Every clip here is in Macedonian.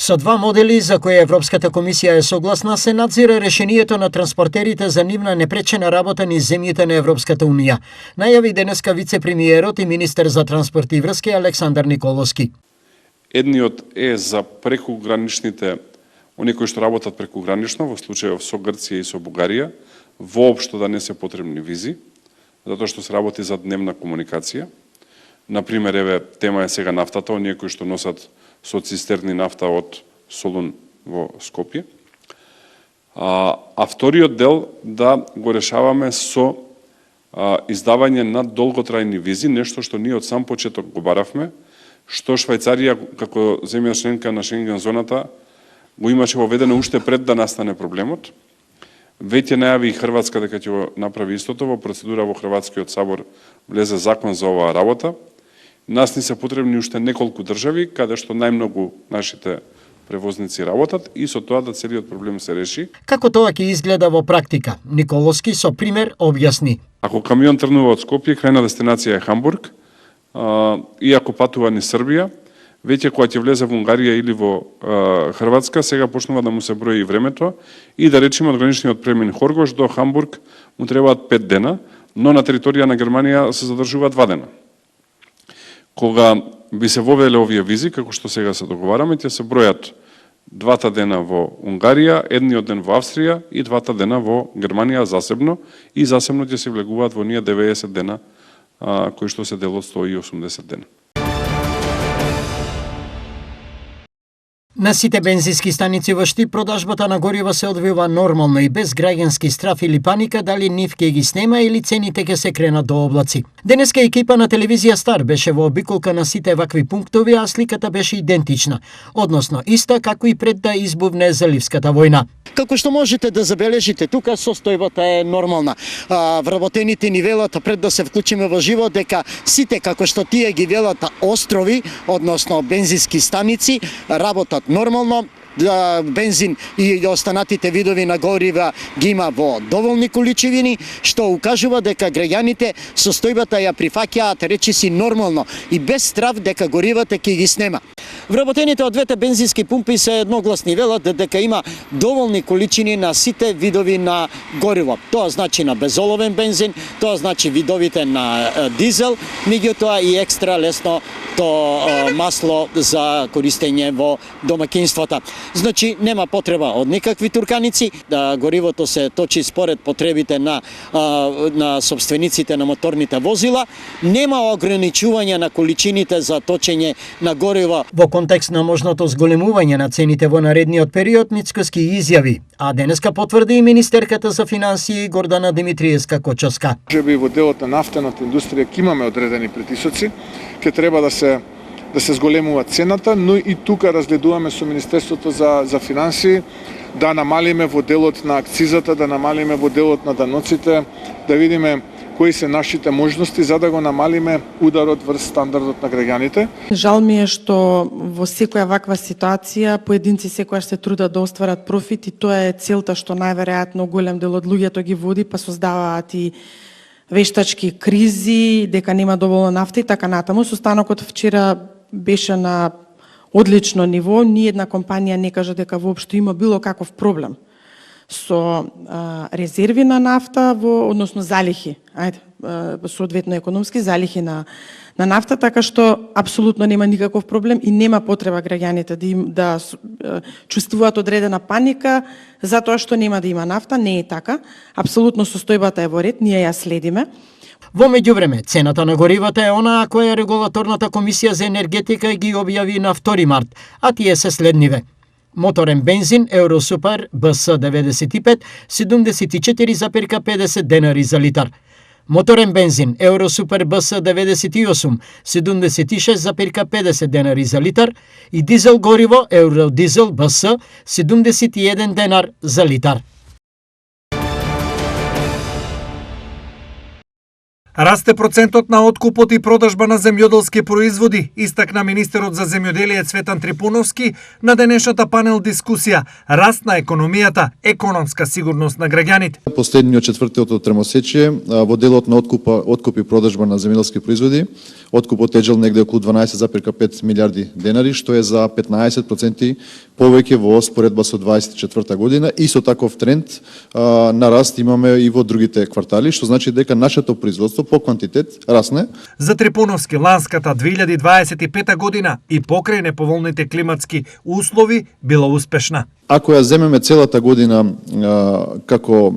Со два модели за кои Европската комисија е согласна се надзира решението на транспортерите за нивна непречена работа низ земјите на Европската унија. Најави денеска вице-премиерот и министер за транспорт и врски Александар Николовски. Едниот е за прекуграничните, они кои што работат прекугранично, во случајов со Грција и со Бугарија, воопшто да не се потребни визи, затоа што се работи за дневна комуникација. Например, еве, тема е сега нафтата, оние кои што носат со цистерни нафта од Солун во Скопје. А вториот дел да го решаваме со издавање на долготрајни визи, нешто што ние од сам почеток го баравме, што Швајцарија како земја членка на Шенген зоната го имаше воведено уште пред да настане проблемот. Веќе најави и Хрватска дека ќе го направи истото, во процедура во Хрватскиот сабор влезе закон за оваа работа. Нас ни се потребни уште неколку држави, каде што најмногу нашите превозници работат и со тоа да целиот проблем се реши. Како тоа ќе изгледа во практика? Николовски со пример објасни. Ако камион тргнува од Скопје, крајна дестинација е Хамбург, и ако патува низ Србија, веќе кога ќе влезе во Унгарија или во Хрватска, сега почнува да му се брои и времето и да речеме од граничниот премин Хоргош до Хамбург му требаат 5 дена, но на територија на Германија се задржува 2 дена. Кога би се вовеле овие визи, како што сега се договараме, ќе се бројат 2 дена во Унгарија, едниот ден во Австрија и 2 дена во Германија засебно и засебно ќе се влегуваат во ние 90 дена кои што се дел од 180 дена. На сите бензински станици во Штип продажбата на гориво се одвива нормално и без граѓански страф или паника дали нив ќе ги снема или цените ќе се кренат до облаци. Денеска екипа на телевизија Стар беше во обиколка на сите вакви пунктови, а сликата беше идентична, односно иста како и пред да избувне заливската војна. Како што можете да забележите, тука состојбата е нормална. Вработените ни велат пред да се вклучиме во живо дека сите како што тие ги велат острови, односно бензински станици, работат нормално, бензин и останатите видови на горива ги има во доволни количини, што укажува дека граѓаните состојбата ја прифаќаат речиси нормално и без страв дека горивата ќе ги снема. Вработените од двете бензински пумпи се едногласни, велат дека има доволни количини на сите видови на гориво. Тоа значи на безоловен бензин, тоа значи видовите на дизел, меѓутоа и екстра лесно масло за користење во домаќинствата. Значи нема потреба од никакви турканици, да горивото се точи според потребите на собствениците на моторните возила, нема ограничување на количините за точење на гориво. Во контекст на можното зголемување на цените во наредниот период, Мицкоски изјави, а денеска потврди и министерката за финансии Гордана Димитриевска-Кочовска. Можеби во делот на нафтената индустрија ќе имаме одредени притисоци, ќе треба да се зголемува цената, но и тука разгледуваме со Министерството за финансии да намалиме во делот на акцизата, да намалиме во делот на даноците, да видиме кои се нашите можности за да го намалиме ударот врз стандардот на граѓаните. Жал ми е што во секоја ваква ситуација поединци секогаш се трудат да остварат профит и тоа е целта што најверојатно голем дел од луѓето ги води, па создаваат и вештачки кризи, дека нема доволно нафта и така натаму. Состанокот вчера беше на одлично ниво, ни една компанија не кажа дека воопшто има било каков проблем со резерви на нафта, односно залихи, соодветно економски залихи на нафта, така што апсолутно нема никаков проблем и нема потреба граѓаните да чувствуваат одредена паника затоа што нема да има нафта. Не е така. Апсолутно состојбата е во ред, ние ја следиме. Во меѓувреме, цената на горивата е онаа која Регулаторната комисија за енергетика ги објави на 2 март, а тие се следниве. Моторен бензин Евросупер БС 95 74,50 денари за литар. Моторен бензин Евросупер БС 98 76,50 денари за литар и дизел гориво Евродизел БС 71 денар за литар. Расте процентот на откупот и продажба на земјоделски производи, истакна министерот за земјоделие Цветан Трипуновски на денешната панел дискусија "Раст на економијата, економска сигурност на граѓаните". Последниот четвртиот тремесечие во делот на откуп и продажба на земјоделски производи, откупот тежел негде околу 12,5 милиарди денари, што е за 15% повеќе во споредба со 24 година и со таков тренд на раст имаме и во другите квартали, што значи дека нашето производство по квантитет расне. За Трипуновски ланската 2025 година и покрај неповолните климатски услови била успешна. Ако ја земеме целата година како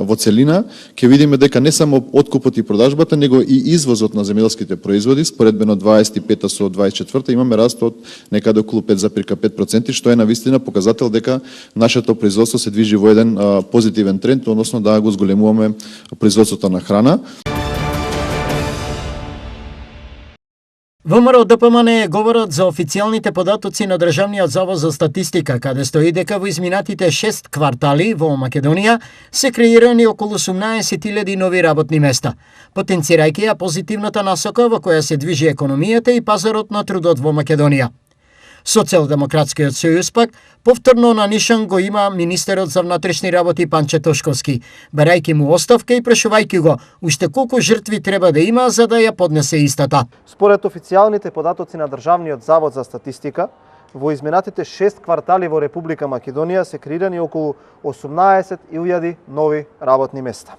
во целина, ќе видиме дека не само откупот и продажбата, него и извозот на земјоделските производи, споредбено 25 со 24 имаме раст од некаде околу 5,5%, што е навистина показател дека нашето производство се движи во еден позитивен тренд, односно да го зголемуваме производството на храна. ВМРО ДПМН говорат за официјалните податоци на Државниот завод за статистика, каде стои дека во изминатите 6 квартали во Македонија се креирани околу 18.000 нови работни места, потенцирајќи ја позитивната насока во која се движи економијата и пазарот на трудот во Македонија. Социјалдемократскиот сојуз пак повторно на нишан го има министерот за внатрешни работи Панче Тошковски, барајќи му оставка и прашувајќи го уште колку жртви треба да има за да ја поднесе истата. Според официјалните податоци на Државниот завод за статистика, во изминатите 6 квартали во Република Македонија се креирани околу 18.000 нови работни места.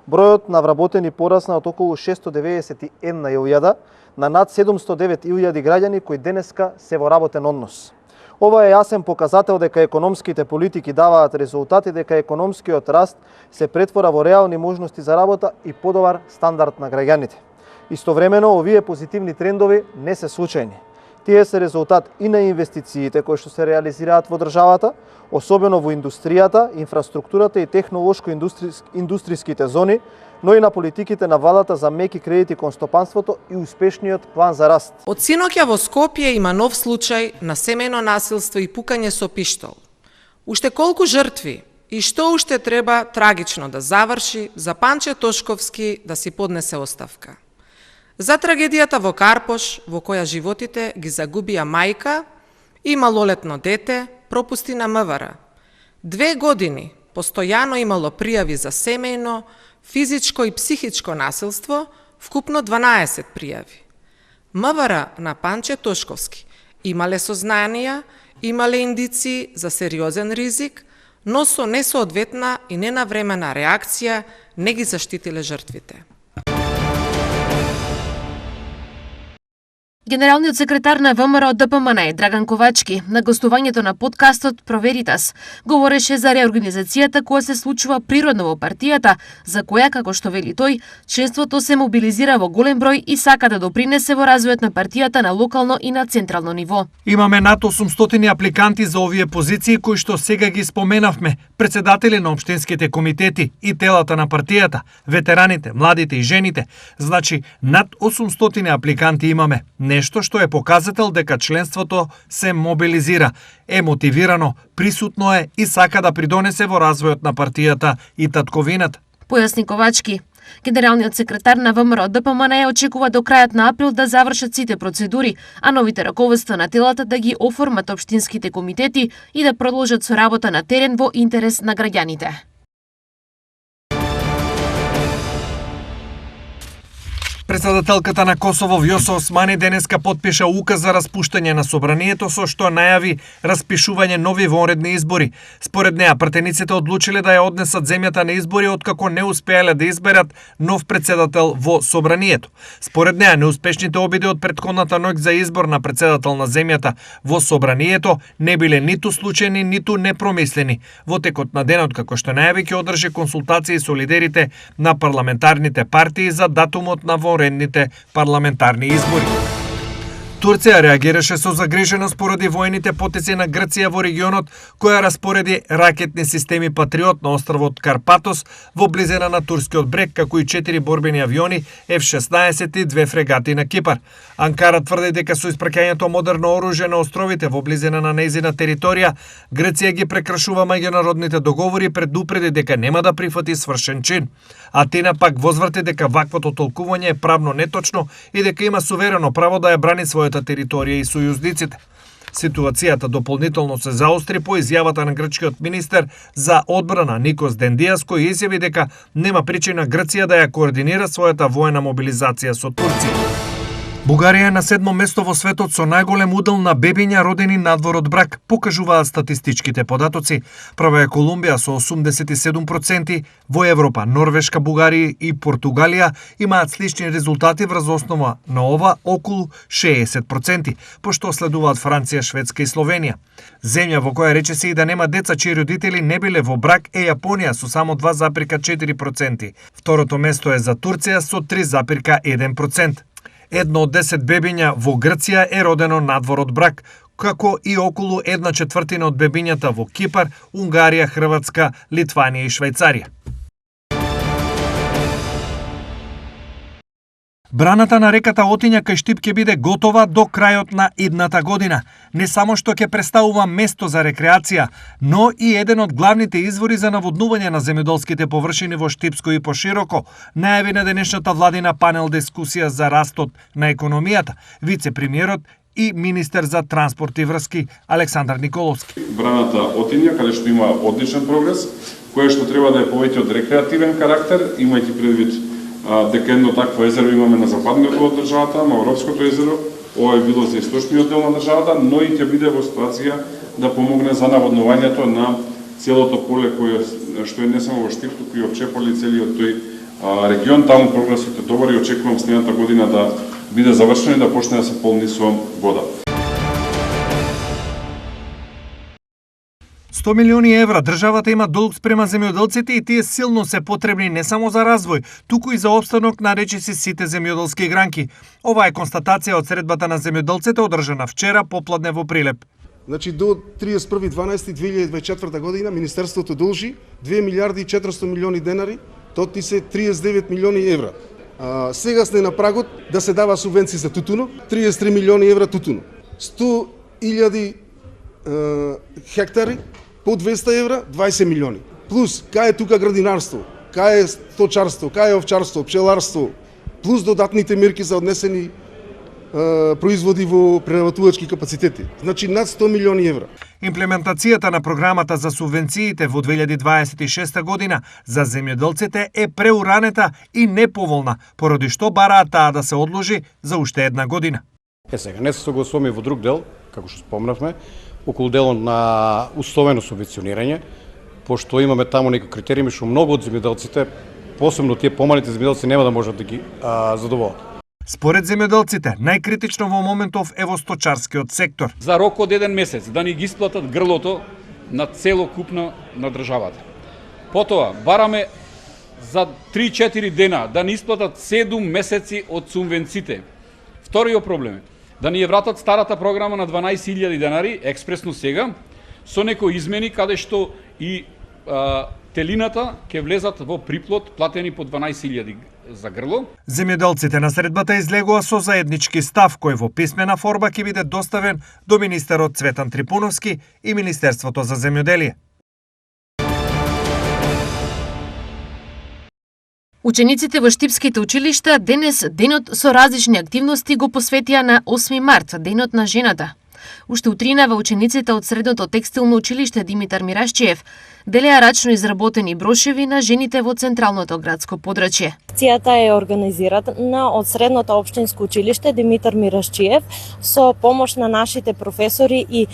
Бројот на вработени порасна од околу 691.000 на над 709.000 граѓани кои денеска се во работен однос. Ова е јасен показател дека економските политики даваат резултати, дека економскиот раст се претвора во реални можности за работа и подобар стандард на граѓаните. Истовремено, овие позитивни трендови не се случајни. Тие се резултат и на инвестициите кои што се реализираат во државата, особено во индустријата, инфраструктурата и технолошко-индустријските зони, но и на политиките на владата за меки кредити кон стопанството и успешниот план за раст. Од синоќа во Скопје има нов случај на семејно насилство и пукање со пиштол. Уште колку жртви и што уште треба трагично да заврши за Панче Тошковски да си поднесе оставка? За трагедијата во Карпош, во која животите ги загубија мајка и малолетно дете, пропусти на МВР. 2 години постојано имало пријави за семејно, физичко и психичко насилство, вкупно 12 пријави. МВР на Панче Тошковски имале сознанија, имале индиции за сериозен ризик, но со несоодветна и ненавремена реакција не ги заштитиле жртвите. Генералниот секретар на ВМРО ДПМН Драган Ковачки на гостувањето на подкастот Проверитас говореше за реорганизацијата која се случува природно во партијата, за која, како што вели тој, членството се мобилизира во голем број и сака да допринесе во развојот на партијата на локално и на централно ниво. Имаме над 800 апликанти за овие позиции кои што сега ги споменавме, председатели на општинските комитети и телата на партијата, ветераните, младите и жените. Значи, над 800 апликанти имаме. Нешто што е показател дека членството се мобилизира, е мотивирано, присутно е и сака да придонесе во развојот на партијата и татковината. Појасни Ковачки. Генералниот секретар на ВМРО ДПМН очекува до крајот на април да завршат сите процедури, а новите раководства на телата да ги оформат општинските комитети и да продолжат со работа на терен во интерес на граѓаните. Председателката на Косово Вјоса Османи денеска подпиша указ за распуштање на собранието со што најави распишување нови вонредни избори. Според неа пратениците одлучиле да ја однесат земјата на избори откако не успеале да изберат нов председател во собранието. Според неа неуспешните обиди од претходната ноќ за избор на председател на земјата во собранието не биле ниту случајни, ниту непромислени. Во текот на денот, како што најави, ќе одржи консултации со лидерите на парламентарните партии за датумот на вонредните парламентарни избори. Турција реагираше со загриженост поради воените потези на Грција во регионот, која распореди ракетни системи Патриот на островот Карпатос во близина на турскиот брег, како и 4 борбени авиони F-16 и 2 фрегати на Кипар. Анкара тврди дека со испраќањето модерно оружје на островите во близина на нејзина територија, Грција ги прекршува меѓународните договори и предупреди дека нема да прифати свршен чин. Атина пак возврати дека ваквото толкување е правно неточно и дека има суверено право да ја брани својата територија и сојузниците. Ситуацијата дополнително се заостри по изјавата на грчкиот министер за одбрана Никос Дендијас, кој изјави дека нема причина Грција да ја координира својата воена мобилизација со Турција. Бугарија е на 7-мо место во светот со најголем удел на бебиња родени надвор од брак, покажуваат статистичките податоци. Прва е Колумбија со 87%, во Европа Норвешка, Бугарија и Португалија имаат слични резултати врз основа на ова околу 60%, пошто следуваат Франција, Шведска и Словенија. Земја во која речиси и да нема деца чии родители не биле во брак е Јапонија со само 2,4%. Второто место е за Турција со 3,1%. Едно од 10 бебиња во Грција е родено надвор од брак, како и околу 1/4 од бебињата во Кипар, Унгарија, Хрватска, Литванија и Швајцарија. Браната на реката Отиња кај Штип ќе биде готова до крајот на идната година. Не само што ќе представува место за рекреација, но и еден од главните извори за наводнување на земјоделските површини во Штипско и пошироко, најави на денешната владина панел дискусија за растот на економијата, вице-премиерот и министер за транспорт и врски Александар Николовски. Браната Отиња, каде што има одличен прогрес, која што треба да е повеќе од рекреативен карактер, имајќи предвид дека едно такво езеро имаме на западниот дел од државата, Мавровското езеро, ова е било за источниот дел на државата, но и ќе биде во ситуација да помогне за наводнувањето на целото поле кое што е не само во Штип, туку и опче поле целиот тој регион. Таму прогресот е добар и очекувам следната година да биде завршен и да почне да се полни со вода. 100 милиони евра државата има долг спрема земјоделците и тие силно се потребни не само за развој, туку и за опстанок на речиси сите земјоделски гранки. Ова е констатација од средбата на земјоделците одржана вчера попладне во Прилеп. Значи до 31.12.2024 година Министерството должи 2 милиарди и 400 милиони денари, тоа ти се 39 милиони евра. Сега сме на прагот да се дава субвенции за тутуно, 33 милиони евра тутуно. 100.000 хектари по 200 евра, 20 милиони. Плюс, кај е тука градинарство, кај е сточарство, кај е овчарство, пчеларство, плюс додатните мерки за однесени производи во преработувачки капацитети. Значи над 100 милиони евра. Имплементацијата на програмата за субвенциите во 2026 година за земјоделците е преуранета и неповолна, поради што бараат таа да се одложи за уште една година. Сега не се согласуваме во друг дел, како што спомнавме, околу делот на условено субвенционирање, пошто имаме таму некои критериуми што многу од земјоделците, посебно тие помалите земјоделци, нема да можат да ги задоволат. Според земјоделците, најкритично во моментов е во сточарскиот сектор. За рок од еден месец да ни ги исплатат грлото на целокупно на државата. Потоа, бараме за 3-4 дена да ни исплатат 7 месеци од субвенците. Вториот проблем е да ни ја вратат старата програма на 12.000 денари, експресно сега, со некои измени каде што и телината ќе влезат во приплод платени по 12.000 за грло. Земјоделците на средбата излегува со заеднички став кој во писмена форма ќе биде доставен до министерот Цветан Трипуновски и Министерството за земјоделие. Учениците во штипските училишта денес денот со различни активности го посветија на 8 март, денот на жената. Уште утринава учениците од Средното текстилно училиште Димитар Мирашчиев делеа рачно изработени брошеви на жените во централното градско подрачје. Акцијата е организирана од Средното општинско училиште Димитар Мирашчиев со помош на нашите професори и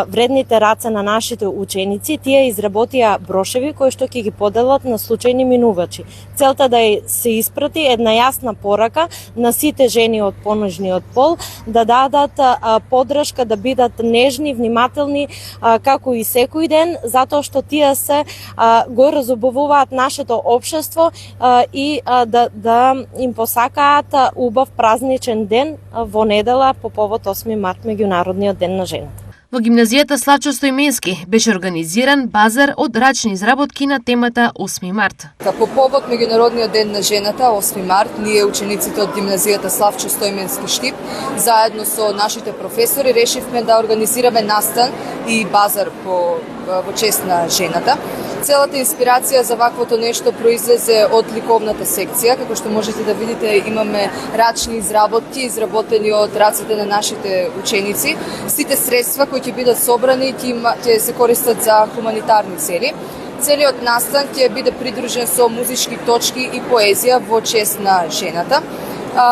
вредните раце на нашите ученици. Тие изработија брошеви кои што ќе ги поделат на случајни минувачи. Целта да се испрати една јасна порака на сите жени од поножниот пол да дадат подршка да да бидат нежни, внимателни, како и секој ден, затоа што тие се го разубавуваат нашето општество и да им посакаат убав празничен ден во недела по повод 8 март, меѓународниот ден на жената. Во гимназијата Славчо Стоименски беше организиран базар од рачни изработки на темата 8 март. По повод меѓународниот ден на жената 8 март, ние учениците од гимназијата Славчо Стоименски Штип, заедно со нашите професори решивме да организираме настан и базар во чест на жената. Целата инспирација за ваквото нешто произлезе од ликовната секција. Како што можете да видите, имаме рачни изработки, изработени од рацете на нашите ученици. Сите средства кои ќе бидат собрани ќе се користат за хуманитарни цели. Целиот настан ќе биде придружен со музички точки и поезија во чест на жената.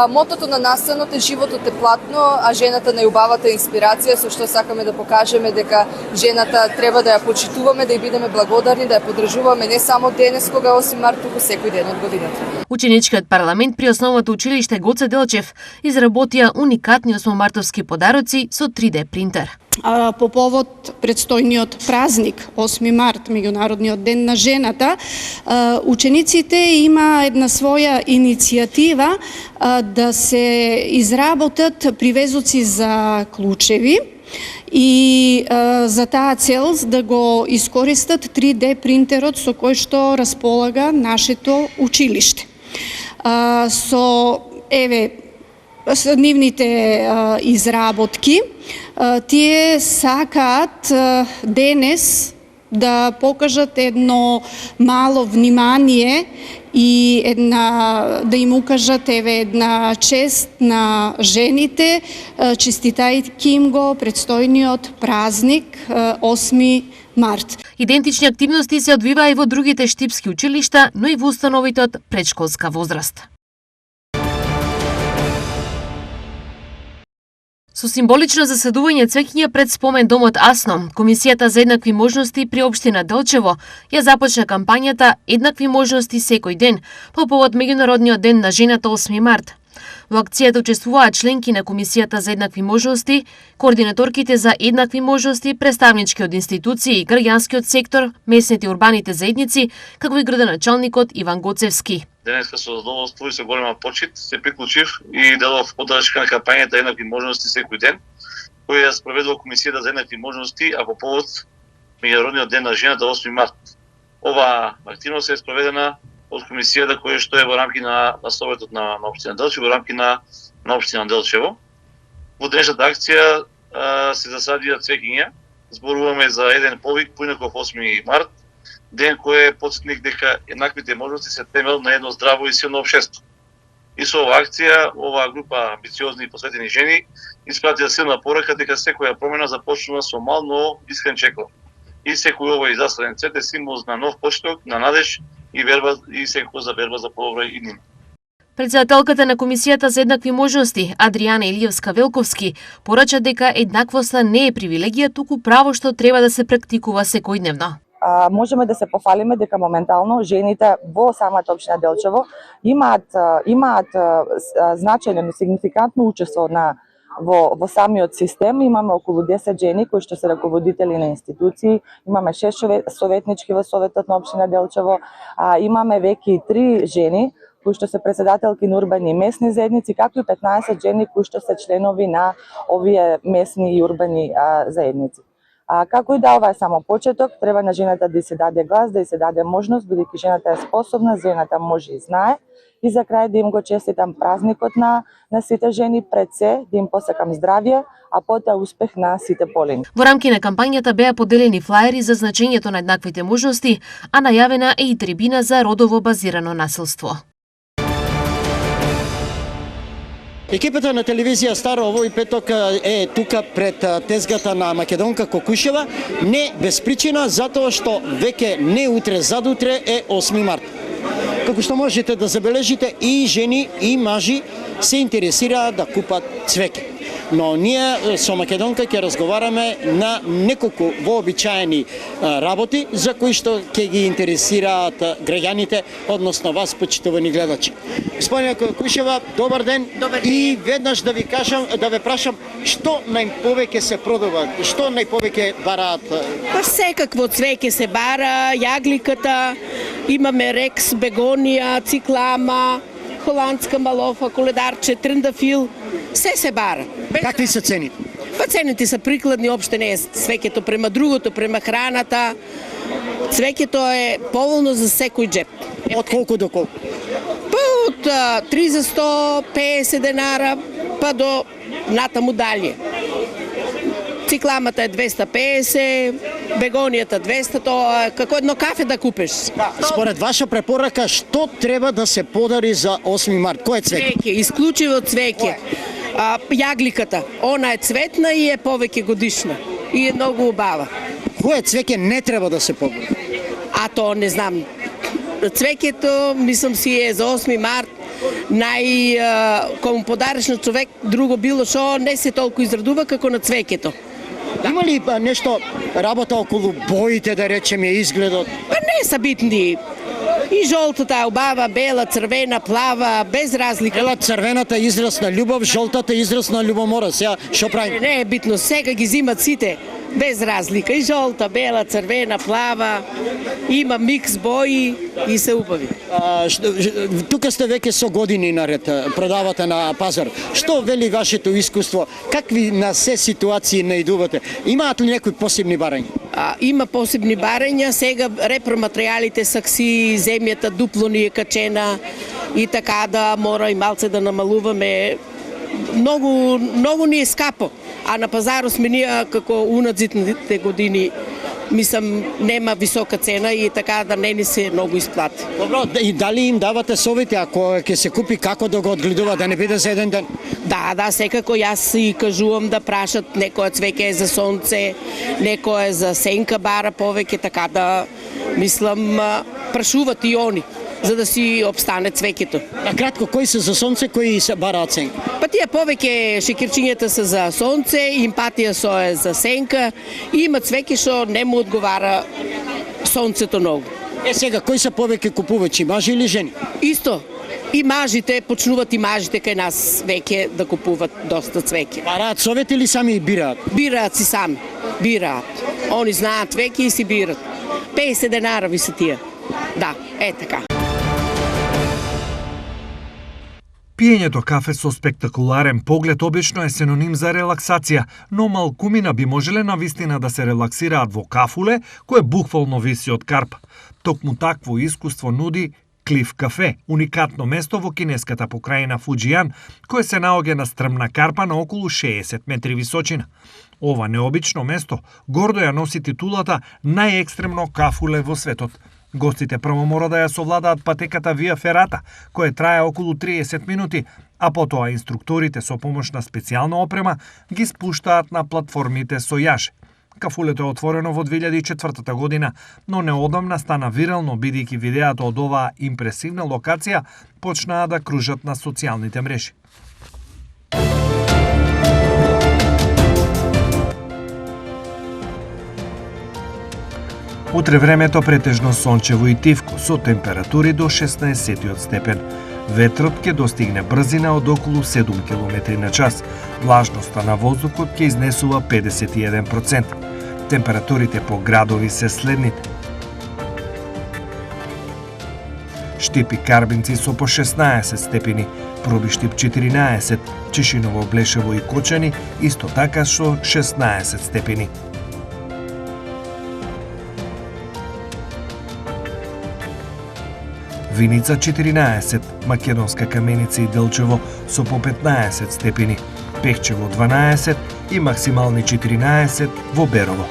Мотото на настанот е животот е платно, а жената најубавата инспирација, со што сакаме да покажеме дека жената треба да ја почитуваме, да ја бидеме благодарни, да ја поддржуваме не само денес кога 8 март, туку секој ден од годината. Ученичкиот парламент при основното училиште Гоце Делчев изработија уникатни 8мартовски подароци со 3D принтер. По повод предстојниот празник 8 март, меѓународниот ден на жената, учениците има една своја иницијатива да се изработат привезоци за клучеви и за таа цел да го искористат 3D принтерот со кој што располага нашето училиште. Со нивните изработки, тие сакаат денес да покажат едно мало внимание и да им укажат една чест на жените, честитајќи им го предстојниот празник 8 март. Идентични активности се одвиваа и во другите штипски училишта, но и во установите од предшколска возраст. Со символично заседување цвеќиња пред спомен домот Асно, Комисијата за еднакви можности при општина Делчево ја започна кампањата Еднакви можности секој ден по повод меѓународниот ден на жената 8 март. Во акцијата учествуваа членки на Комисијата за еднакви можности, координаторките за еднакви можности, представнички од институции и граѓанскиот сектор, местните урбаните заедници, како и градоначалникот Иван Гоцевски. Денеска со задоволство и со голема почит се приклучив и дадов поддршка на кампањата Еднакви можности секој ден, која ја спроведува Комисијата за еднакви можности, а по повод меѓународниот ден на жената 8 март. Ова активност е спроведена од комисијата која што е во рамки на Советот на општина Делчево, во рамки на општина Делчево. Во денешната акција се засадија цвеќиња. Зборуваме за еден повик поинаков 8 март, ден кој е потсетник дека еднаквите можности се темел на едно здраво и силно општество. И со оваа акција, оваа група амбициозни и посветени жени испратија силна порака дека секоја промена започнува со мал, но искрен чекор. И секој овој засаден цвет е символ на нов почеток, на надеж и верба и секој за верба за подобро иднина. Председателката на Комисијата за еднакви можности, Адријана Илиевска-Велковски, порача дека еднаквоста не е привилегија, туку право што треба да се практикува секојдневно. Можеме да се пофалиме дека моментално жените во самата општина Делчево имаат значајно, сигнификантно учество во самиот систем. Имаме околу 10 жени кои што се раководители на институции, имаме 6 советнички во Советот на општина Делчево, имаме веќе 3 жени кои што се председателки на урбани и месни заедници, како и 15 жени кои што се членови на овие месни и урбани заедници. Како и да, ова е само почеток, треба на жената да се даде глас, да се даде можност, бидејќи жената е способна, жената може и знае. И за крај да им го честитам празникот на сите жени, пред се да им посакам здравје, а потоа успех на сите полени. Во рамки на кампањата беа поделени флаери за значењето на еднаквите можности, а најавена е и трибина за родово базирано насилство. Екипата на телевизија Стар овој петок е тука пред тезгата на Македонка Кокушева, не без причина, затоа што веќе не утре, задутре е 8 март. Како што можете да забележите, и жени и мажи се интересираат да купат цвеќе. но ние со Македонка ќе разговараме на неколку вообичаени работи за кои што ќе ги интересираат граѓаните, односно вас, почитувани гледачи. Господине Кушева, добар ден. Добар ден. И веднаш да ви кажам, да ве прашам, што најповеќе се продава, што најповеќе бараат? Па секакво цвеќе се бара, јагликата, имаме рекс, бегонија, циклама, холандска малофа, коледарче, трендафил, се бара. Какви се цените? Па цените се прикладни, опште не е цвеќето према другото, према храната. Цвеќето е поволно за секој джеп. Од колку до колку? Па од 3 за 150 денара, па до натаму дали. Цикламата е 250, бегонијата 200, тоа како едно кафе да купиш. Да, според ваша препорака, што треба да се подари за 8 март? Кој е цвеќе? Цвеќе, исклучиво цвеќе. Јагликата, она е цветна и е повеќе годишна. И е многу убава. Кој цвеќе не треба да се подари? А то не знам. Цвеќето, мислам си е за 8 март, кому подариш на човек друго било шо, не се толку израдува како на цвеќето. Има ли нешто работа околу боите, да речеме, изгледот? Па не са битни. И жолтата е убава, бела, црвена, плава, без разлика. Бела, црвената израз на љубов, жолтата израз на љубомора. Сега, шо правим? Не е битно, сега ги зимат сите, без разлика. И жолта, бела, црвена, плава, има микс бои и се убави. Тука сте веќе со години наред, продавате на пазар. Што вели вашето искуство? Какви на се ситуации наидувате? Имаат ли некои посебни барања? Има посебни барања, сега репроматеријалите сакси, земјата дупло ни е качена и така да мора и малце да намалуваме. Многу ни е скапо, а на пазарот сме ние како унадзитните години, мислам, нема висока цена и така да не ни се многу исплати. Добро, и дали им давате совети ако ќе се купи, како да го одгледува, да не биде за еден ден? Да, секако јас и кажувам да прашат, некоја цвеќе е за сонце, некоја е за сенка бара повеќе, така да, мислам, прашуват и они, за да си обстане цвеќето. На кратко, кои се за сонце, кои се бараат сенка? Па тие повеќе шекерчињата се за сонце, импатија со е за сенка и има цвеќе што не му одговара сонцето многу. Сега, кои се повеќе купувачи, мажи или жени? Исто. И мажите, почнуват и мажите кај нас веќе да купуват доста цвеќе. Бараат совет или сами бираат? Бираат си сами, бираат. Они знаат веќе и си бират. 50 денара ви се тие. Да, е така. Пиењето кафе со спектакуларен поглед обично е синоним за релаксација, но малкумина би можеле навистина да се релаксираат во кафуле, кое буквално виси од карпа. Токму такво искуство нуди Клиф кафе, уникатно место во кинеската покрајина Фуџијан, кое се наоѓа на стрмна карпа на околу 60 метри височина. Ова необично место гордо ја носи титулата најекстремно кафуле во светот. Гостите прво мора да ја совладаат патеката Вија Ферата, која трае околу 30 минути, а потоа инструкторите со помош на специјална опрема ги спуштаат на платформите со јаже. Кафулето е отворено во 2004 година, но неодамна стана вирално бидејќи видеата од оваа импресивна локација почнаа да кружат на социјалните мрежи. Утре времето претежно сончево и тивко, со температури до 16 степен. Ветрот ќе достигне брзина од околу 7 км на час. Влажноста на воздухот ќе изнесува 51%. Температурите по градови се следните. Штип и Карбинци со по 16 степени, Пробиштип 14, Чешиново, Блешево и Кочани исто така со 16 степени. Виница 14, Македонска Каменица и Делчево со по 15 степени, Пехчево 12 и максимални 14 во Берово.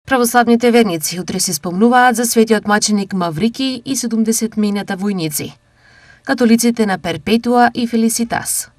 Православните верници утре се спомнуваат за светиот маченик Маврики и 70 мината војници. Католиците на Перпетуа и Фелиситас.